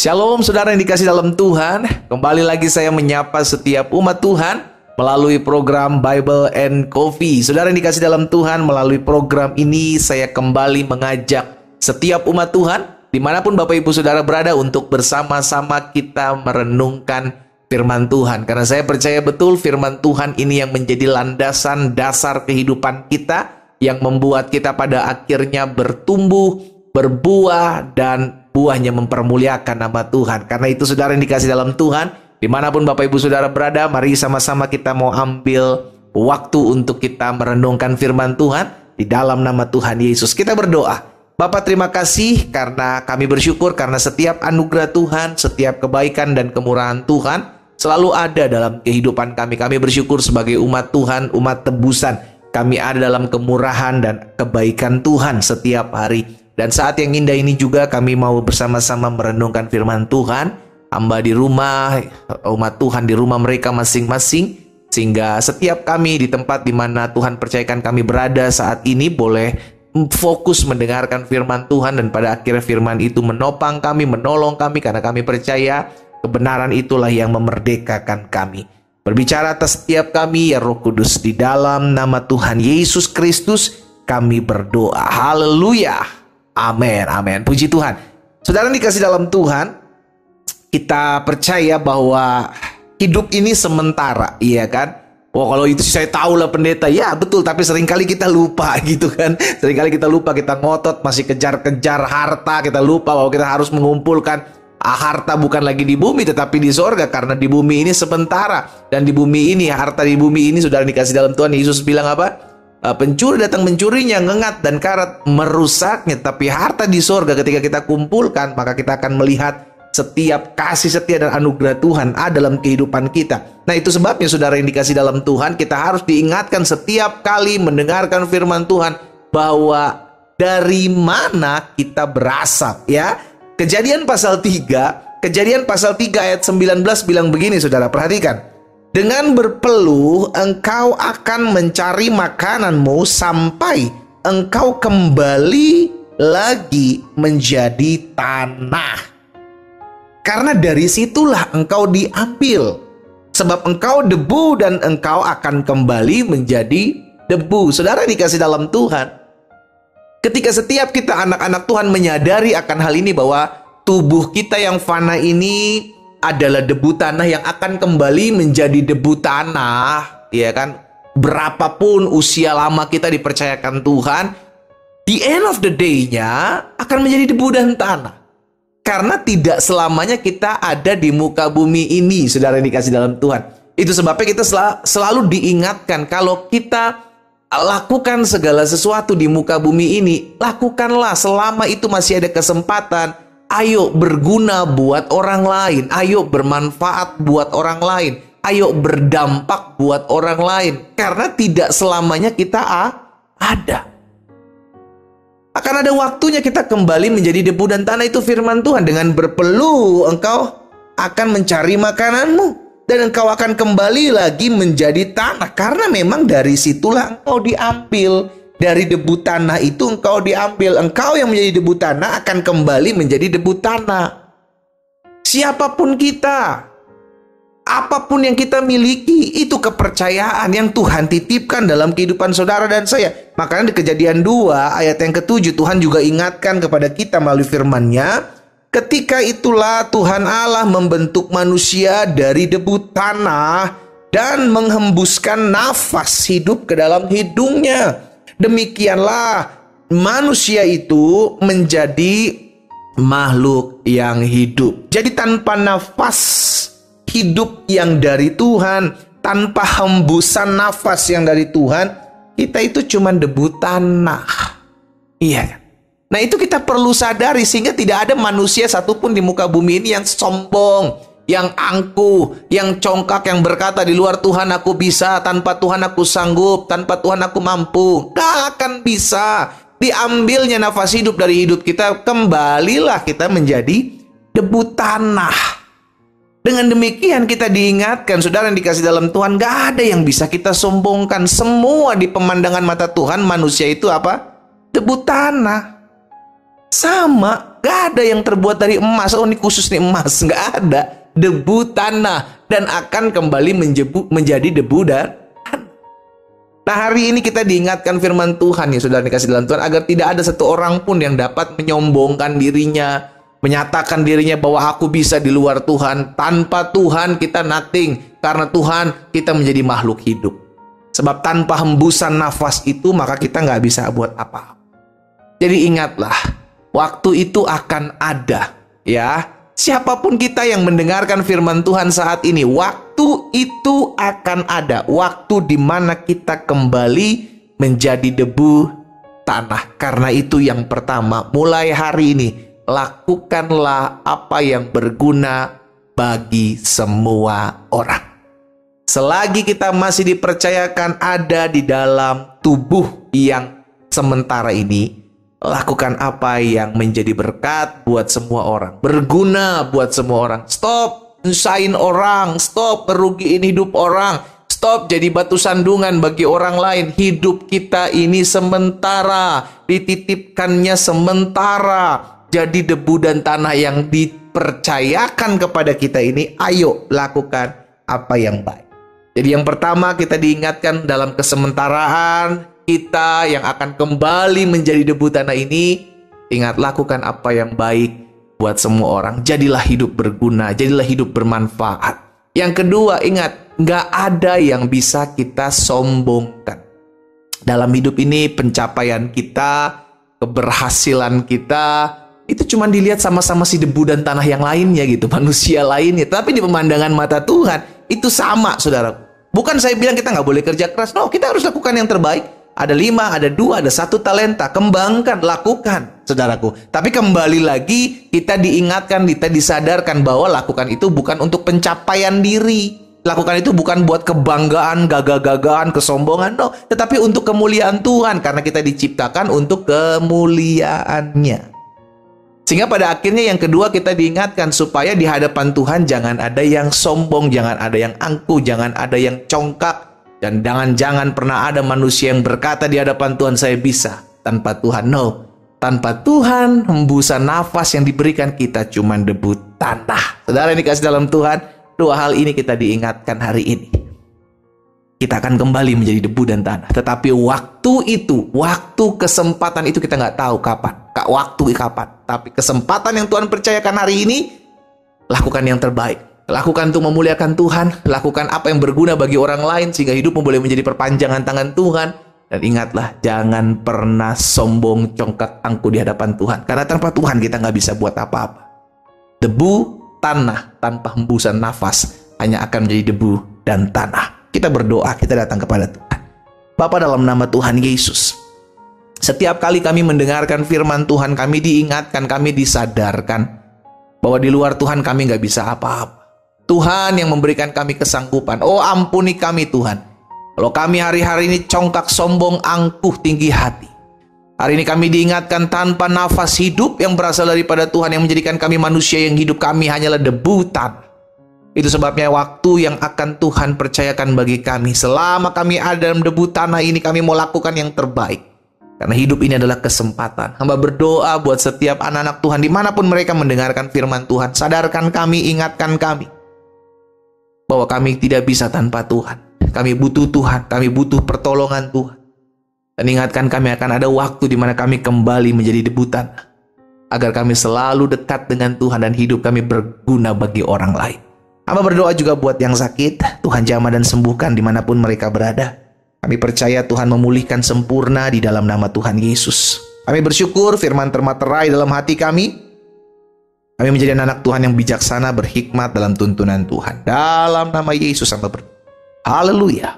Shalom saudara yang dikasih dalam Tuhan. Kembali lagi saya menyapa setiap umat Tuhan melalui program Bible and Coffee. Saudara yang dikasih dalam Tuhan, melalui program ini saya kembali mengajak setiap umat Tuhan dimanapun Bapak Ibu Saudara berada untuk bersama-sama kita merenungkan firman Tuhan. Karena saya percaya betul firman Tuhan ini yang menjadi landasan dasar kehidupan kita, yang membuat kita pada akhirnya bertumbuh, berbuah, dan buahnya mempermuliakan nama Tuhan. Karena itu saudara yang dikasih dalam Tuhan, dimanapun Bapak Ibu Saudara berada, mari sama-sama kita mau ambil waktu untuk kita merenungkan firman Tuhan di dalam nama Tuhan Yesus. Kita berdoa. Bapa, terima kasih karena kami bersyukur karena setiap anugerah Tuhan, setiap kebaikan dan kemurahan Tuhan selalu ada dalam kehidupan kami. Kami bersyukur sebagai umat Tuhan, umat tebusan. Kami ada dalam kemurahan dan kebaikan Tuhan setiap hari. Dan saat yang indah ini juga kami mau bersama-sama merenungkan firman Tuhan. Hamba di rumah, umat Tuhan di rumah mereka masing-masing. Sehingga setiap kami di tempat di mana Tuhan percayakan kami berada saat ini boleh fokus mendengarkan firman Tuhan. Dan pada akhirnya firman itu menopang kami, menolong kami. Karena kami percaya kebenaran itulah yang memerdekakan kami. Berbicara atas setiap kami ya Roh Kudus, di dalam nama Tuhan Yesus Kristus kami berdoa. Haleluya. Amin, amin. Puji Tuhan. Saudara dikasih dalam Tuhan, kita percaya bahwa hidup ini sementara, iya kan? Oh, kalau itu sih saya tahu lah pendeta. Ya betul, tapi seringkali kita lupa gitu kan. Seringkali kita lupa, kita ngotot masih kejar-kejar harta. Kita lupa bahwa kita harus mengumpulkan harta bukan lagi di bumi tetapi di sorga. Karena di bumi ini sementara. Dan di bumi ini, harta di bumi ini, saudara dikasih dalam Tuhan, Yesus bilang apa? Pencuri datang mencurinya, ngengat dan karat merusaknya. Tapi harta di sorga ketika kita kumpulkan, maka kita akan melihat setiap kasih setia dan anugerah Tuhan ada dalam kehidupan kita. Nah itu sebabnya saudara yang dikasih dalam Tuhan, kita harus diingatkan setiap kali mendengarkan firman Tuhan bahwa dari mana kita berasal ya. Kejadian pasal 3 ayat 19 bilang begini saudara, perhatikan. Dengan berpeluh engkau akan mencari makananmu sampai engkau kembali lagi menjadi tanah. Karena dari situlah engkau diambil. Sebab engkau debu dan engkau akan kembali menjadi debu. Saudara dikasih dalam Tuhan. Ketika setiap kita anak-anak Tuhan menyadari akan hal ini bahwa tubuh kita yang fana ini adalah debu tanah yang akan kembali menjadi debu tanah, ya kan? Berapapun usia lama kita dipercayakan Tuhan, the end of the day-nya akan menjadi debu dan tanah. Karena tidak selamanya kita ada di muka bumi ini, saudara yang dikasih dalam Tuhan. Itu sebabnya kita selalu diingatkan kalau kita lakukan segala sesuatu di muka bumi ini, lakukanlah selama itu masih ada kesempatan. Ayo berguna buat orang lain. Ayo bermanfaat buat orang lain. Ayo berdampak buat orang lain. Karena tidak selamanya kita ada. Akan ada waktunya kita kembali menjadi debu dan tanah. Itu firman Tuhan. Dengan berpeluh engkau akan mencari makananmu. Dan engkau akan kembali lagi menjadi tanah. Karena memang dari situlah engkau diambil. Dari debu tanah itu engkau diambil. Engkau yang menjadi debu tanah akan kembali menjadi debu tanah. Siapapun kita, apapun yang kita miliki, itu kepercayaan yang Tuhan titipkan dalam kehidupan saudara dan saya. Makanya di Kejadian 2 ayat yang ke-7 Tuhan juga ingatkan kepada kita melalui firman-Nya, ketika itulah Tuhan Allah membentuk manusia dari debu tanah dan menghembuskan nafas hidup ke dalam hidungnya. Demikianlah manusia itu menjadi makhluk yang hidup. Jadi tanpa nafas hidup yang dari Tuhan, tanpa hembusan nafas yang dari Tuhan, kita itu cuma debu tanah. Iya. Nah itu kita perlu sadari sehingga tidak ada manusia satupun di muka bumi ini yang sombong, yang angkuh, yang congkak, yang berkata di luar Tuhan aku bisa, tanpa Tuhan aku sanggup, tanpa Tuhan aku mampu. Gak akan bisa. Diambilnya nafas hidup dari hidup kita, kembalilah kita menjadi debu tanah. Dengan demikian kita diingatkan, saudara yang dikasih dalam Tuhan, gak ada yang bisa kita sombongkan. Semua di pemandangan mata Tuhan, manusia itu apa? Debu tanah. Sama Gak ada yang terbuat dari emas. Oh, ini khusus nih emas. Gak ada. Debu tanah. Dan akan kembali menjadi debu dan tanah. Nah, hari ini kita diingatkan firman Tuhan ya, saudara dikasih dalam Tuhan, agar tidak ada satu orang pun yang dapat menyombongkan dirinya, menyatakan dirinya bahwa aku bisa di luar Tuhan. Tanpa Tuhan kita nothing. Karena Tuhan kita menjadi makhluk hidup. Sebab tanpa hembusan nafas itu maka kita nggak bisa buat apa-apa. Jadi ingatlah, waktu itu akan ada, ya. Siapapun kita yang mendengarkan firman Tuhan saat ini, waktu itu akan ada. Waktu di mana kita kembali menjadi debu tanah. Karena itu yang pertama, mulai hari ini, lakukanlah apa yang berguna bagi semua orang. Selagi kita masih dipercayakan ada di dalam tubuh yang sementara ini, lakukan apa yang menjadi berkat buat semua orang, berguna buat semua orang. Stop nyusahin orang, stop ngerugiin hidup orang, stop jadi batu sandungan bagi orang lain. Hidup kita ini sementara, dititipkannya sementara. Jadi debu dan tanah yang dipercayakan kepada kita ini, ayo lakukan apa yang baik. Jadi yang pertama kita diingatkan dalam kesementaraan kita yang akan kembali menjadi debu tanah ini, ingat lakukan apa yang baik buat semua orang. Jadilah hidup berguna, jadilah hidup bermanfaat. Yang kedua, ingat, nggak ada yang bisa kita sombongkan. Dalam hidup ini pencapaian kita, keberhasilan kita, itu cuma dilihat sama-sama si debu dan tanah yang lainnya gitu, manusia lainnya. Tapi di pemandangan mata Tuhan, itu sama, saudara. Bukan saya bilang kita nggak boleh kerja keras. No, kita harus lakukan yang terbaik. Ada 5, ada 2, ada 1 talenta. Kembangkan, lakukan, saudaraku. Tapi kembali lagi, kita diingatkan, kita disadarkan bahwa lakukan itu bukan untuk pencapaian diri. Lakukan itu bukan buat kebanggaan, gagah-gagahan, kesombongan. No, tetapi untuk kemuliaan Tuhan. Karena kita diciptakan untuk kemuliaannya. Sehingga pada akhirnya yang kedua kita diingatkan supaya di hadapan Tuhan jangan ada yang sombong, jangan ada yang angkuh, jangan ada yang congkak. Dan jangan pernah ada manusia yang berkata di hadapan Tuhan, saya bisa tanpa Tuhan. No, tanpa Tuhan hembusan nafas yang diberikan kita cuma debu tanah. Saudara yang dikasih dalam Tuhan, dua hal ini kita diingatkan hari ini. Kita akan kembali menjadi debu dan tanah. Tetapi waktu itu, waktu kesempatan itu kita nggak tahu kapan. Waktu kapan. Tapi kesempatan yang Tuhan percayakan hari ini, lakukan yang terbaik. Lakukan untuk memuliakan Tuhan. Lakukan apa yang berguna bagi orang lain. Sehingga hidupmu boleh menjadi perpanjangan tangan Tuhan. Dan ingatlah, jangan pernah sombong, congkak, angkuh di hadapan Tuhan. Karena tanpa Tuhan kita nggak bisa buat apa-apa. Debu, tanah, tanpa hembusan nafas, hanya akan menjadi debu dan tanah. Kita berdoa, kita datang kepada Tuhan. Bapa, dalam nama Tuhan Yesus, setiap kali kami mendengarkan firman Tuhan, kami diingatkan, kami disadarkan bahwa di luar Tuhan kami nggak bisa apa-apa. Tuhan yang memberikan kami kesanggupan. Oh, ampuni kami Tuhan, kalau kami hari-hari ini congkak, sombong, angkuh, tinggi hati. Hari ini kami diingatkan tanpa nafas hidup yang berasal daripada Tuhan yang menjadikan kami manusia yang hidup kami hanyalah debu tanah. Itu sebabnya waktu yang akan Tuhan percayakan bagi kami, selama kami ada dalam debu tanah ini, kami mau lakukan yang terbaik. Karena hidup ini adalah kesempatan. Hamba berdoa buat setiap anak-anak Tuhan, dimanapun mereka mendengarkan firman Tuhan. Sadarkan kami, ingatkan kami, bahwa kami tidak bisa tanpa Tuhan. Kami butuh Tuhan, kami butuh pertolongan Tuhan. Dan ingatkan kami akan ada waktu di mana kami kembali menjadi debu tanah. Agar kami selalu dekat dengan Tuhan dan hidup kami berguna bagi orang lain. Hamba berdoa juga buat yang sakit, Tuhan jamah dan sembuhkan dimanapun mereka berada. Kami percaya Tuhan memulihkan sempurna di dalam nama Tuhan Yesus. Kami bersyukur firman termaterai dalam hati kami. Kami menjadi anak Tuhan yang bijaksana, berhikmat dalam tuntunan Tuhan. Dalam nama Yesus hamba berdoa. Haleluya.